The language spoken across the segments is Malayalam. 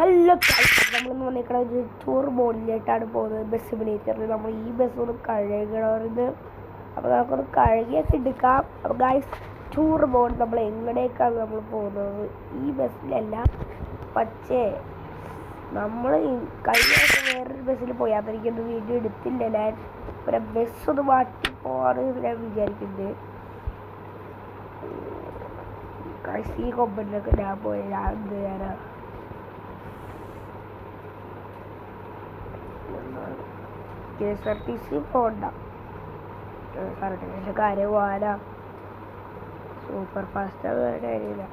ഹലോ നമ്മളിന്ന് വന്നിരിക്കണ ഒരു ടൂർ മോഡിലേട്ടാണ് പോകുന്നത്. ബസ് സിമുലേറ്ററിൽ നമ്മൾ ഈ ബസ് ഒന്ന് കഴുകണമെന്ന്. അപ്പോൾ നമുക്കൊന്ന് കഴുകിയൊക്കെ എടുക്കാം. അപ്പോൾ ഗൈസ്, ടൂർ മോഡ് നമ്മൾ എങ്ങനെയൊക്കെയാണ് നമ്മൾ പോകുന്നത് ഈ ബസ്സിലല്ല. പക്ഷേ നമ്മൾ കഴിഞ്ഞ വേറൊരു ബസ്സിൽ പോയാൽ എനിക്കൊന്ന് വീഡിയോ എടുത്തില്ല. ഞാൻ ഒരു ബസ് ഒന്ന് മാറ്റി പോവാണ് ഞാൻ വിചാരിക്കുന്നത്. ഗൈസ്, ഈ കൊമ്പനിലൊക്കെ ഞാൻ പോയ ഞാൻ എന്ത് ചെയ്യാനാ? KSRTC പോകണ്ട, കറക്റ്റ് കാര്യം പോകാനാ. സൂപ്പർ ഫാസ്റ്റ് കാര്യമില്ല.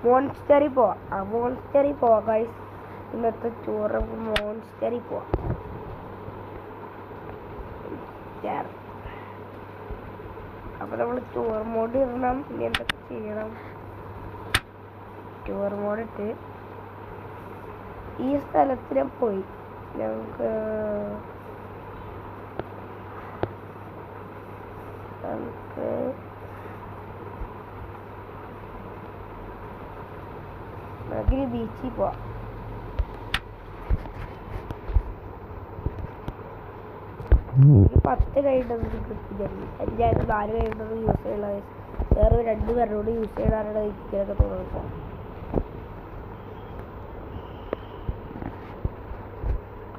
മോൺസ്റ്ററിൽ പോവാം. മോൺസ്റ്ററിൽ പോവാം ഗൈസ്. ഇന്നത്തെ ടൂർ മോൺസ്റ്ററിൽ പോവാം. അപ്പോൾ നമ്മൾ ടൂർ മോഡ് ഇടണം. ഇനി എന്തൊക്കെ ചെയ്യണം? ടൂർ മോഡ് ഇട്ട് ഈ സ്ഥലത്തിൽ പോയി നമുക്ക് ബീച്ചിൽ പോവാം. എനിക്ക് 10 കഴിഞ്ഞത് കിട്ടില്ല. 5 4 കഴിഞ്ഞത് യൂസ് ചെയ്യണ. വേറെ 2 പേരോട് യൂസ് ചെയ്യണാരുടെ ഇരിക്കലൊക്കെ തോന്നുന്നു.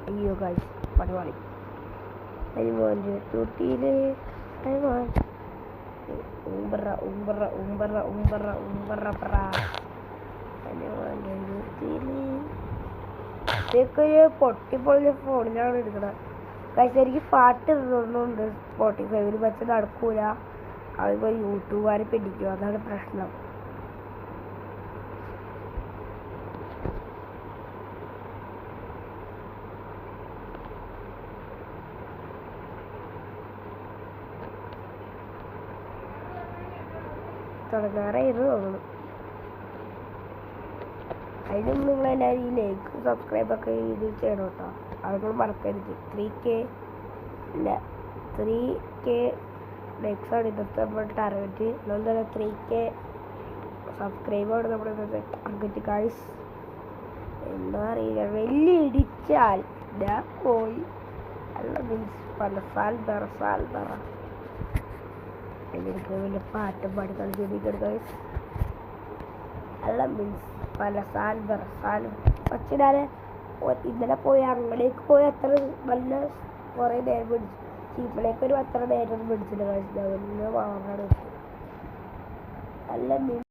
അയ്യോ ഗൈസ്, പണിപാളി. ടൂട്ടിയില് ഇതൊക്കെ പൊട്ടിപ്പൊളിഞ്ഞ ഫോണിലാണ് എടുക്കണത്. ഗൈസ്, എനിക്ക് പാട്ട് ഇടുന്നുണ്ട് സ്പോട്ടിഫൈയിൽ, പക്ഷെ നടക്കൂല. അതിപ്പോൾ യൂട്യൂബുകാരെ പിടിക്കും, അതാണ് പ്രശ്നം. തുടങ്ങാറായിരുന്നു തോന്നുന്നു. അതിനും നിങ്ങളെല്ലാവരും ഈ ലൈക്ക് സബ്സ്ക്രൈബൊക്കെ ഇത് ചെയ്യണം കേട്ടോ. അതൊന്നും മറക്കരുത്. 3K ലൈക്സാണ് ഇന്നത്തെ നമ്മുടെ ടാർഗറ്റ്. അതുകൊണ്ട് തന്നെ 3K സബ്സ്ക്രൈബാണ് നമ്മുടെ ഇന്നത്തെ ടാർഗറ്റ് ഗൈസ്. എന്താ അറിയില്ല, വലിയ ഇടിച്ചാൽ ഞാൻ പോയി. അല്ല മീൻസ് പലസാൽ ബറ എനിക്ക് വലിയ പാട്ടും പാടി കളിച്ചിരിക്കണം ഗൈസ്. അല്ല മീൻസ് പലസാൽ ബറസാലും. പക്ഷെ ഞാൻ ഇന്നലെ പോയി അങ്ങടേക്ക് പോയി അത്ര നല്ല കുറേ നേരം പിടിച്ചു. ചീപ്പിലേക്ക് ഒരു അത്ര നേരം പിടിച്ചില്ല ഗൈസ്. ഞാൻ ഒന്ന് വാങ്ങാൻ അല്ല മീൻസ്